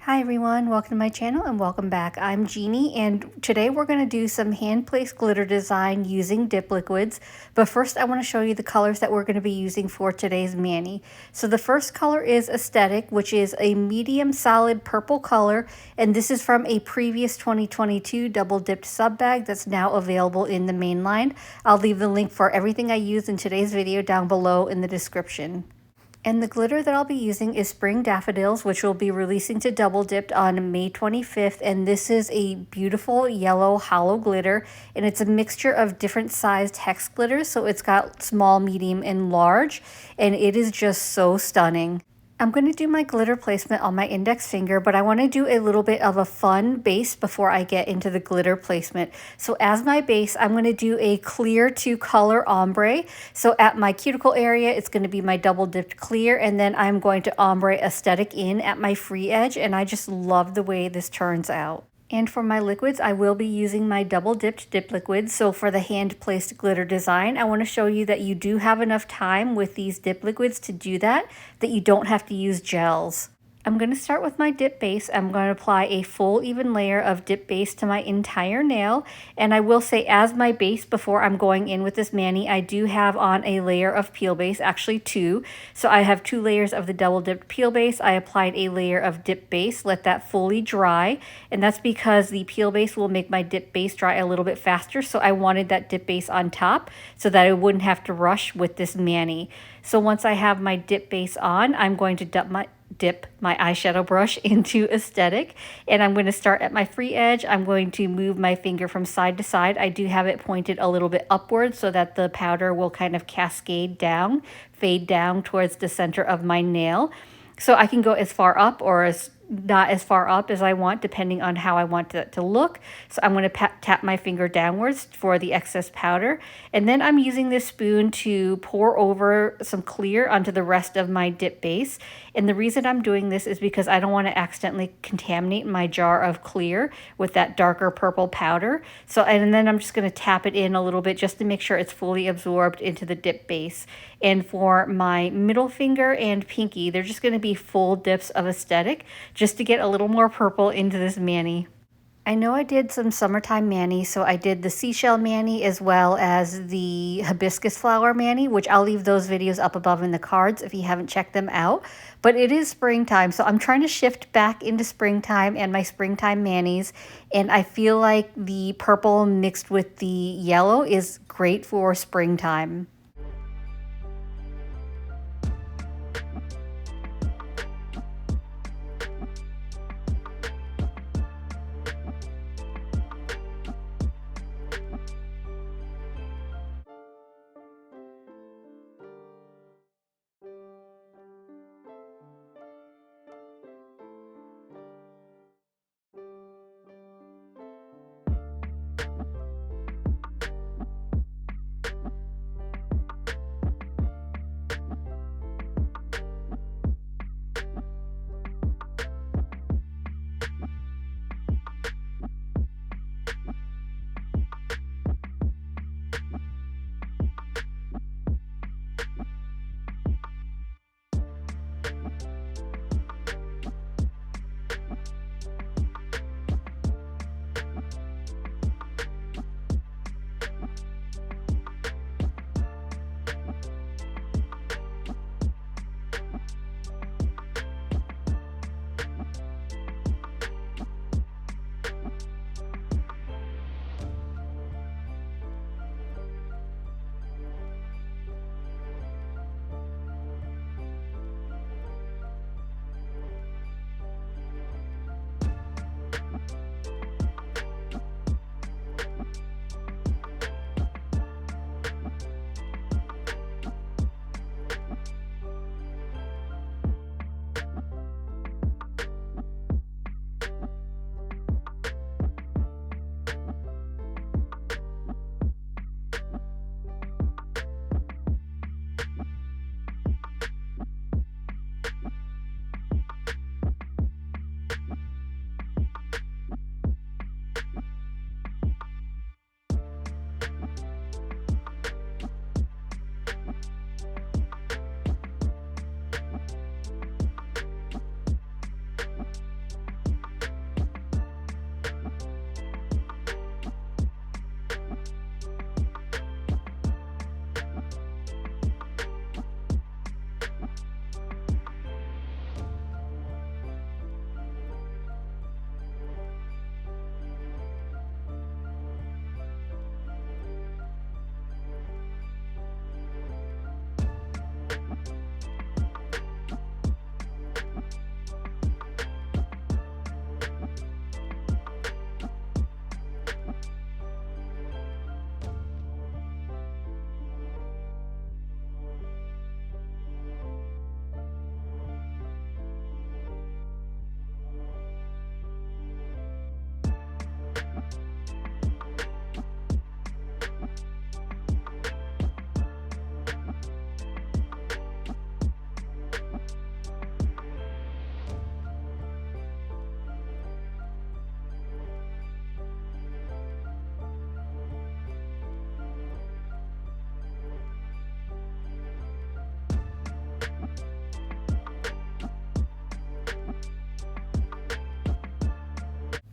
Hi everyone, welcome to my channel and welcome back. I'm Jeannie and today we're going to do some hand-placed glitter design using dip liquids. But first I want to show you the colors that we're going to be using for today's mani. So the first color is Aesthetic, which is a medium solid purple color, and this is from a previous 2022 double dipped sub bag that's now available in the main line. I'll leave the link for everything I used in today's video down below in the description. And the glitter that I'll be using is Spring Daffodils, which will be releasing to Double Dipped on May 25th. And this is a beautiful yellow hollow glitter. And it's a mixture of different sized hex glitters. So it's got small, medium, and large. And it is just so stunning. I'm going to do my glitter placement on my index finger, but I want to do a little bit of a fun base before I get into the glitter placement. So as my base, I'm going to do a clear to color ombre. So at my cuticle area, it's going to be my double dipped clear, and then I'm going to ombre Aesthetic in at my free edge, and I just love the way this turns out. And for my liquids, I will be using my double dipped dip liquids. So for the hand placed glitter design, I want to show you that you do have enough time with these dip liquids to do that you don't have to use gels. I'm going to start with my dip base. I'm going to apply a full even layer of dip base to my entire nail. And I will say, as my base before I'm going in with this mani, I do have on a layer of peel base, actually two. So I have 2 layers of the double dipped peel base. I applied a layer of dip base, let that fully dry. And that's because the peel base will make my dip base dry a little bit faster. So I wanted that dip base on top so that I wouldn't have to rush with this mani. So once I have my dip base on, I'm going to dip my eyeshadow brush into Aesthetic, and I'm going to start at my free edge. I'm going to move my finger from side to side. I do have it pointed a little bit upwards so that the powder will kind of cascade down, fade down towards the center of my nail. So I can go as far up or as not as far up as I want, depending on how I want it to look. So I'm going to tap my finger downwards for the excess powder. And then I'm using this spoon to pour over some clear onto the rest of my dip base. And the reason I'm doing this is because I don't want to accidentally contaminate my jar of clear with that darker purple powder. So, and then I'm just going to tap it in a little bit just to make sure it's fully absorbed into the dip base. And for my middle finger and pinky, they're just going to be full dips of Aesthetic, just to get a little more purple into this mani. I know I did some summertime mani, so I did the seashell mani as well as the hibiscus flower mani, which I'll leave those videos up above in the cards if you haven't checked them out. But it is springtime, so I'm trying to shift back into springtime and my springtime manis, and I feel like the purple mixed with the yellow is great for springtime.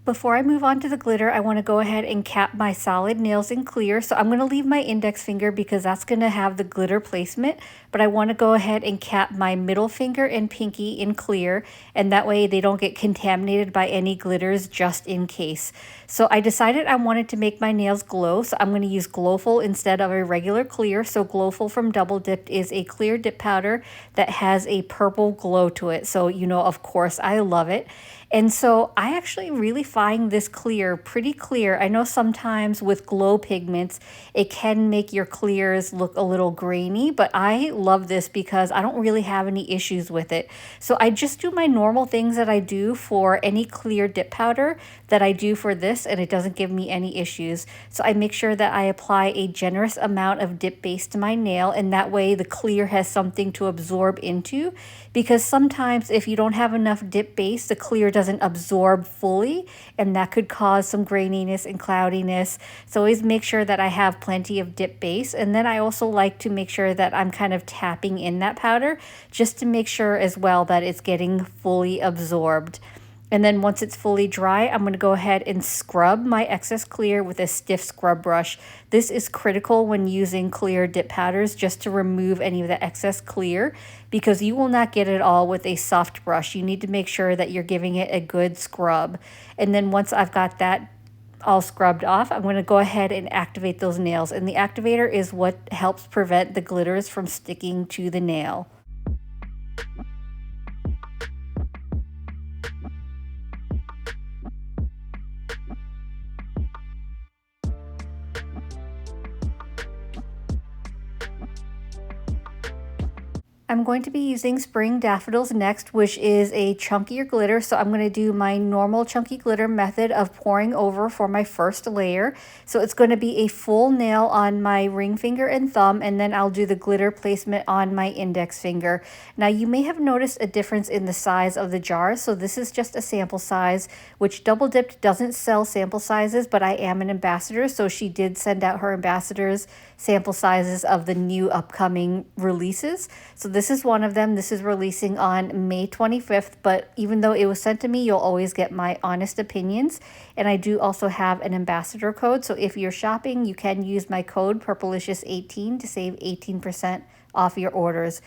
Before I move on to the glitter, I want to go ahead and cap my solid nails in clear. So I'm going to leave my index finger because that's going to have the glitter placement, but I want to go ahead and cap my middle finger and pinky in clear, and that way they don't get contaminated by any glitters just in case. So I decided I wanted to make my nails glow, so I'm going to use Glowful instead of a regular clear. So Glowful from Dipp'd is a clear dip powder that has a purple glow to it. So, you know, of course, I love it. And so I actually really find this clear pretty clear. I know sometimes with glow pigments, it can make your clears look a little grainy, but I love this because I don't really have any issues with it. So I just do my normal things that I do for any clear dip powder that I do for this, and it doesn't give me any issues. So I make sure that I apply a generous amount of dip base to my nail, and that way the clear has something to absorb into, because sometimes if you don't have enough dip base, the clear doesn't absorb fully, and that could cause some graininess and cloudiness. So always make sure that I have plenty of dip base. And then I also like to make sure that I'm kind of tapping in that powder just to make sure as well that it's getting fully absorbed. And then once it's fully dry, I'm going to go ahead and scrub my excess clear with a stiff scrub brush. This is critical when using clear dip powders, just to remove any of the excess clear, because you will not get it all with a soft brush. You need to make sure that you're giving it a good scrub. And then once I've got that all scrubbed off, I'm going to go ahead and activate those nails. And the activator is what helps prevent the glitters from sticking to the nail. I'm going to be using Spring Daffodils next, which is a chunkier glitter. So I'm going to do my normal chunky glitter method of pouring over for my first layer. So it's going to be a full nail on my ring finger and thumb, and then I'll do the glitter placement on my index finger. Now you may have noticed a difference in the size of the jars. So this is just a sample size, which Double Dipped doesn't sell sample sizes, but I am an ambassador. So she did send out her ambassadors sample sizes of the new upcoming releases. So this is one of them. This is releasing on May 25th, but even though it was sent to me, you'll always get my honest opinions. And I do also have an ambassador code. So if you're shopping, you can use my code Purplicious18 to save 18% off your orders.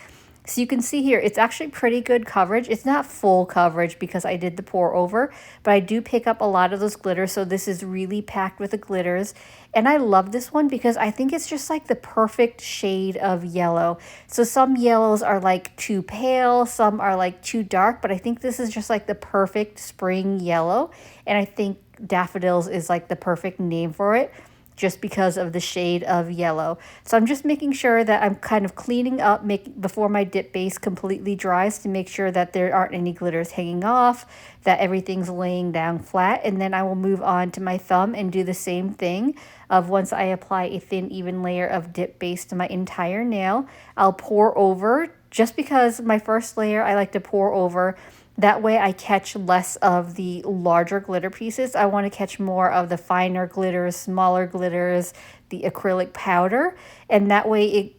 So you can see here, it's actually pretty good coverage. It's not full coverage because I did the pour over, but I do pick up a lot of those glitters. So this is really packed with the glitters. And I love this one because I think it's just like the perfect shade of yellow. So some yellows are like too pale, some are like too dark, but I think this is just like the perfect spring yellow. And I think Daffodils is like the perfect name for it, just because of the shade of yellow. So I'm just making sure that I'm kind of cleaning up before my dip base completely dries, to make sure that there aren't any glitters hanging off, that everything's laying down flat. And then I will move on to my thumb and do the same thing. Once I apply a thin, even layer of dip base to my entire nail, I'll pour over, just because my first layer I like to pour over. That way I catch less of the larger glitter pieces. I want to catch more of the finer glitters, smaller glitters, the acrylic powder. And that way it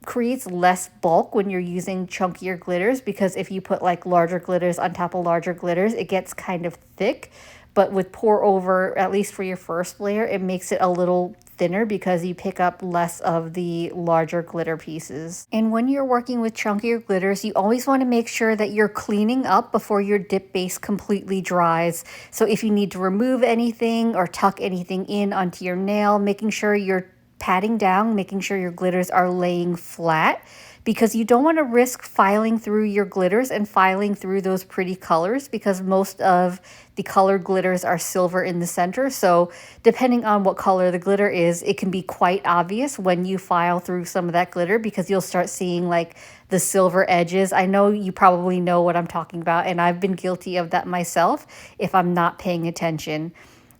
creates less bulk when you're using chunkier glitters, because if you put like larger glitters on top of larger glitters, it gets kind of thick. But with pour over, at least for your first layer, it makes it a little thinner because you pick up less of the larger glitter pieces. And when you're working with chunkier glitters, you always want to make sure that you're cleaning up before your dip base completely dries. So if you need to remove anything or tuck anything in onto your nail, making sure you're patting down, making sure your glitters are laying flat, because you don't want to risk filing through your glitters and filing through those pretty colors, because most of the colored glitters are silver in the center. So depending on what color the glitter is, it can be quite obvious when you file through some of that glitter, because you'll start seeing like the silver edges. I know you probably know what I'm talking about, and I've been guilty of that myself if I'm not paying attention.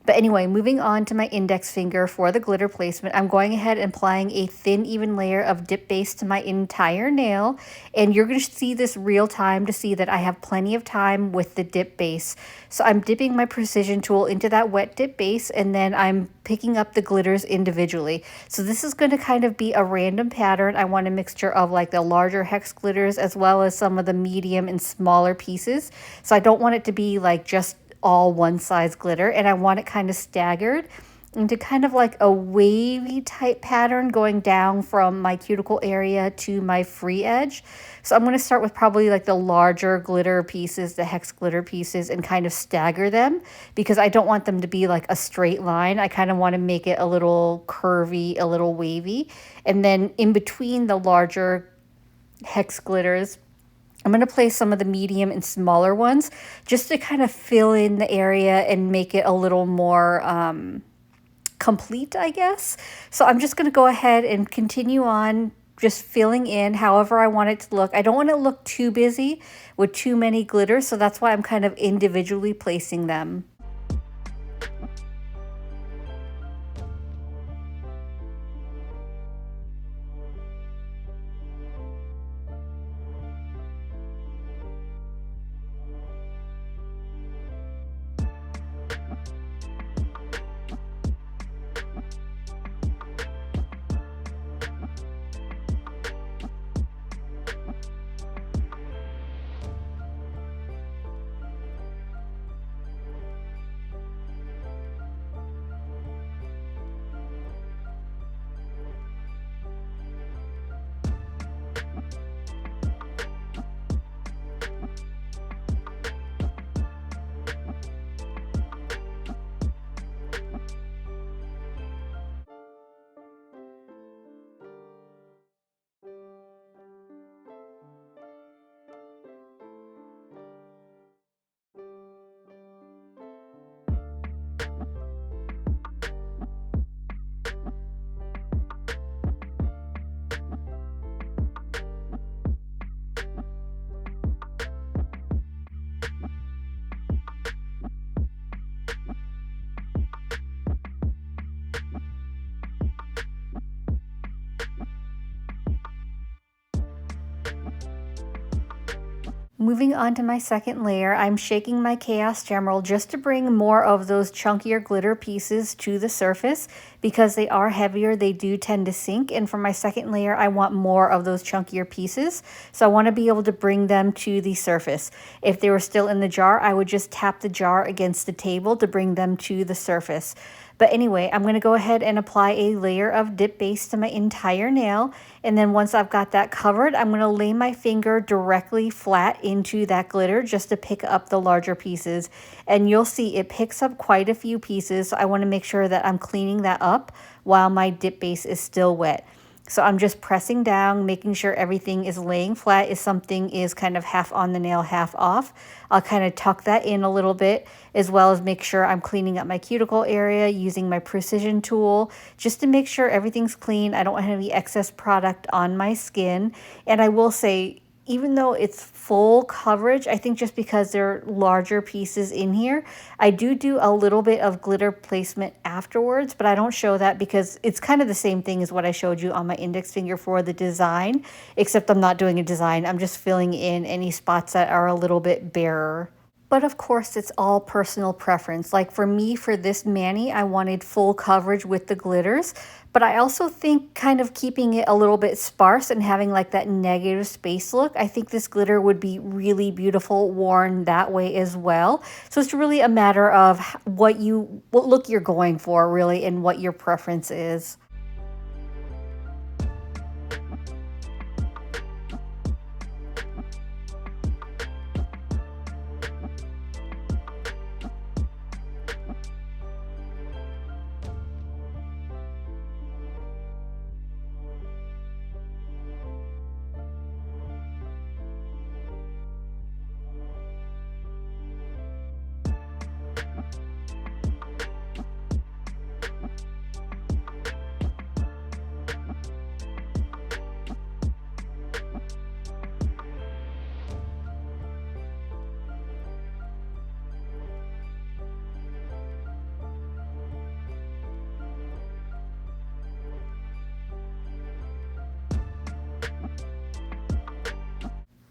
But anyway, moving on to my index finger for the glitter placement, I'm going ahead and applying a thin, even layer of dip base to my entire nail. And you're going to see this real time to see that I have plenty of time with the dip base. So I'm dipping my precision tool into that wet dip base, and then I'm picking up the glitters individually. So this is going to kind of be a random pattern. I want a mixture of like the larger hex glitters as well as some of the medium and smaller pieces. So I don't want it to be like just all one size glitter, and I want it kind of staggered into kind of like a wavy type pattern going down from my cuticle area to my free edge. So I'm going to start with probably like the larger glitter pieces, the hex glitter pieces, and kind of stagger them because I don't want them to be like a straight line. I kind of want to make it a little curvy, a little wavy. And then in between the larger hex glitters, I'm going to place some of the medium and smaller ones just to kind of fill in the area and make it a little more complete, I guess. So I'm just going to go ahead and continue on just filling in however I want it to look. I don't want it to look too busy with too many glitters, so that's why I'm kind of individually placing them. Moving on to my second layer, I'm shaking my Chaos Gem Roll just to bring more of those chunkier glitter pieces to the surface. Because they are heavier, they do tend to sink, and for my second layer, I want more of those chunkier pieces. So I want to be able to bring them to the surface. If they were still in the jar, I would just tap the jar against the table to bring them to the surface. But anyway, I'm going to go ahead and apply a layer of dip base to my entire nail. And then once I've got that covered, I'm going to lay my finger directly flat into that glitter just to pick up the larger pieces. And you'll see it picks up quite a few pieces. So I want to make sure that I'm cleaning that up while my dip base is still wet. So I'm just pressing down, making sure everything is laying flat. If something is kind of half on the nail, half off, I'll kind of tuck that in a little bit, as well as make sure I'm cleaning up my cuticle area using my precision tool, just to make sure everything's clean. I don't have any excess product on my skin. And I will say, even though it's full coverage, I think just because there are larger pieces in here, I do a little bit of glitter placement afterwards, but I don't show that because it's kind of the same thing as what I showed you on my index finger for the design, except I'm not doing a design. I'm just filling in any spots that are a little bit barer. But of course, it's all personal preference. Like for me, for this mani, I wanted full coverage with the glitters, but I also think kind of keeping it a little bit sparse and having like that negative space look, I think this glitter would be really beautiful worn that way as well. So it's really a matter of what look you're going for really and what your preference is.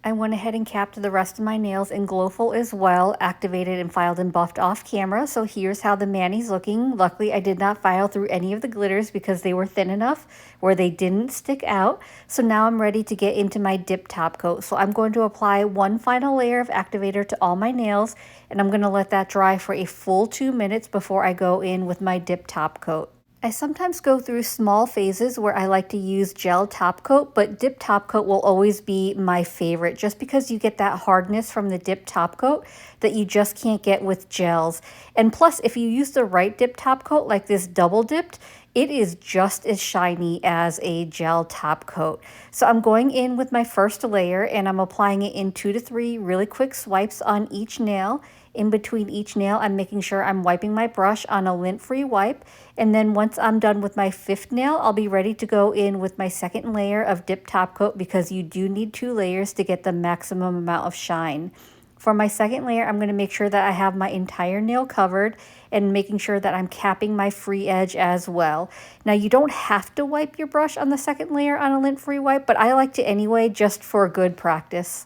I went ahead and capped the rest of my nails in Glowful as well, activated and filed and buffed off camera. So here's how the mani's looking. Luckily, I did not file through any of the glitters because they were thin enough where they didn't stick out. So now I'm ready to get into my dip top coat. So I'm going to apply one final layer of activator to all my nails, and I'm going to let that dry for a full 2 minutes before I go in with my dip top coat. I sometimes go through small phases where I like to use gel top coat, but dip top coat will always be my favorite just because you get that hardness from the dip top coat that you just can't get with gels. And plus, if you use the right dip top coat like this double dipped, it is just as shiny as a gel top coat. So I'm going in with my first layer and I'm applying it in 2 to 3 really quick swipes on each nail. In between each nail, I'm making sure I'm wiping my brush on a lint-free wipe. And then once I'm done with my 5th nail, I'll be ready to go in with my 2nd layer of dip top coat because you do need 2 layers to get the maximum amount of shine. For my 2nd layer, I'm going to make sure that I have my entire nail covered and making sure that I'm capping my free edge as well. Now, you don't have to wipe your brush on the 2nd layer on a lint-free wipe, but I like to anyway just for good practice.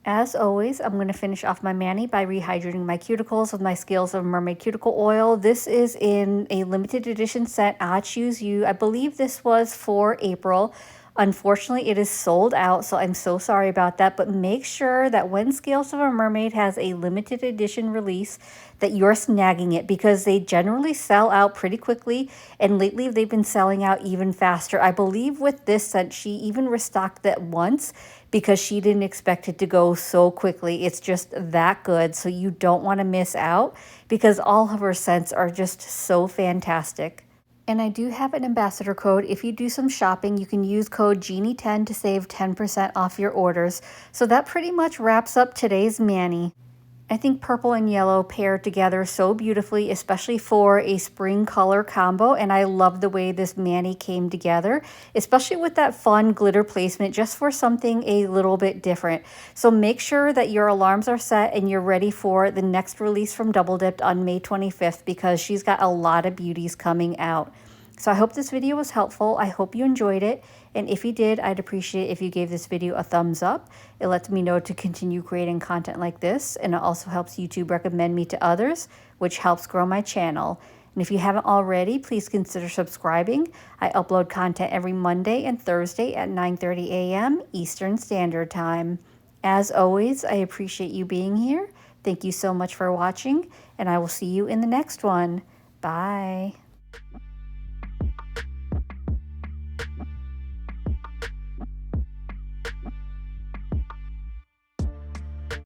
As always, I'm going to finish off my mani by rehydrating my cuticles with my Scales of Mermaid cuticle oil. This is in a limited edition set, Ahh-CHOOSE You. I believe this was for April. Unfortunately, it is sold out, so I'm so sorry about that. But make sure that when Scales of a Mermaid has a limited edition release, that you're snagging it because they generally sell out pretty quickly. And lately, they've been selling out even faster. I believe with this scent, she even restocked that once because she didn't expect it to go so quickly. It's just that good, so you don't want to miss out because all of her scents are just so fantastic. And I do have an ambassador code. If you do some shopping, you can use code Jeannie10 to save 10% off your orders. So that pretty much wraps up today's mani. I think purple and yellow pair together so beautifully, especially for a spring color combo. And I love the way this mani came together, especially with that fun glitter placement, just for something a little bit different. So make sure that your alarms are set and you're ready for the next release from Dipp'd on May 25th because she's got a lot of beauties coming out. So I hope this video was helpful. I hope you enjoyed it. And if you did, I'd appreciate if you gave this video a thumbs up. It lets me know to continue creating content like this. And it also helps YouTube recommend me to others, which helps grow my channel. And if you haven't already, please consider subscribing. I upload content every Monday and Thursday at 9:30 a.m. Eastern Standard Time. As always, I appreciate you being here. Thank you so much for watching, and I will see you in the next one. Bye.